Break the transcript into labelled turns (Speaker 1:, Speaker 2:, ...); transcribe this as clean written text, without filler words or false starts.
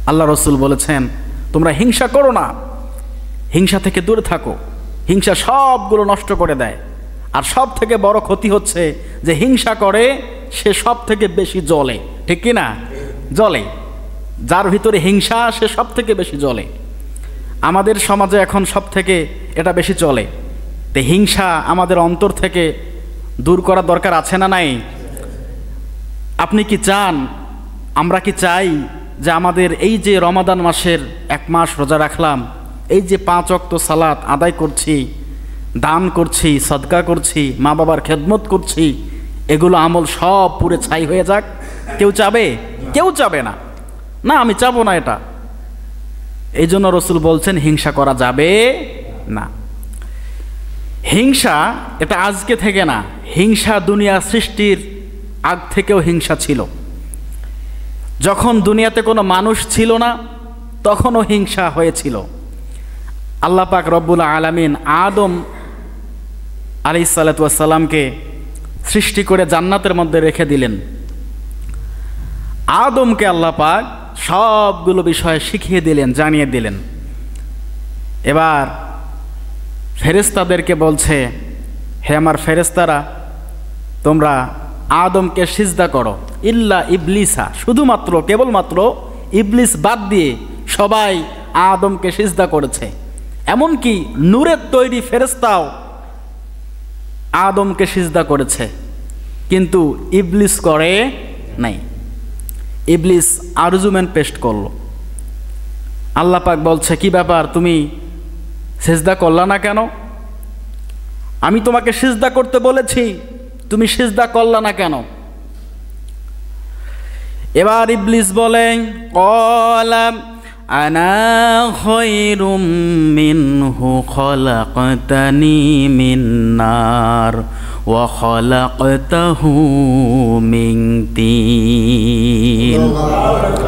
Speaker 1: আল্লাহ রসুল বলেছেন তোমরা হিংসা করো না, হিংসা থেকে দূরে থাকো। হিংসা সবগুলো নষ্ট করে দেয়। আর সব থেকে বড় ক্ষতি হচ্ছে যে হিংসা করে সে সব থেকে বেশি জ্বলে, ঠিক কি না? জ্বলে, যার ভিতরে হিংসা সে সব থেকে বেশি জ্বলে। আমাদের সমাজে এখন সব থেকে এটা বেশি চলে। তো হিংসা আমাদের অন্তর থেকে দূর করা দরকার আছে না নাই? আপনি কি চান, আমরা কি চাই যে আমাদের এই যে রমাদান মাসের 1 মাস রোজা রাখলাম, এই যে 5 ওয়াক্ত সালাত আদায় করছি, দান করছি, সদকা করছি, মা বাবার খেদমত করছি, এগুলো আমল সব পুরে ছাই হয়ে যাক? কেউ চাবে? কেউ চাবে না। না, আমি চাবো না এটা। এই জন্য রসুল বলছেন হিংসা করা যাবে না। হিংসা এটা আজকে থেকে না, হিংসা দুনিয়া সৃষ্টির আগ থেকেও হিংসা ছিল। যখন দুনিয়াতে কোনো মানুষ ছিল না তখনও হিংসা হয়েছিল। আল্লাহ পাক রব্বুল আলামিন আদম আলাইহিসসালাতু ওয়াসসালামকে সৃষ্টি করে জান্নাতের মধ্যে রেখে দিলেন। আদমকে আল্লাহ পাক সবগুলো বিষয় শিখিয়ে দিলেন, জানিয়ে দিলেন। এবার ফেরেশতাদেরকে বলছে, হে আমার ফেরেশতারা, তোমরা আদমকে সিজদা করো, ইল্লা ইবলিসা, শুধুমাত্র কেবলমাত্র ইবলিস বাদ দিয়ে সবাই আদমকে সিজদা করেছে। এমনকি নূরের তৈরি ফেরেশতাও আদমকে সিজদা করেছে, কিন্তু ইবলিস করে নাই। ইবলিস আরজুমেন্ট পেশ করলো। আল্লাহ পাক বলছে, কি ব্যাপার, তুমি সিজদা করলা না কেন? আমি তোমাকে সিজদা করতে বলেছি, তুমি সিজদা করলা না কেন? এবার ইবলিস বলেন, ক্বালা আনা খায়রুম মিনহু খলাকতানি মিন নার ওয়া খলাকতাহু মিন তিন।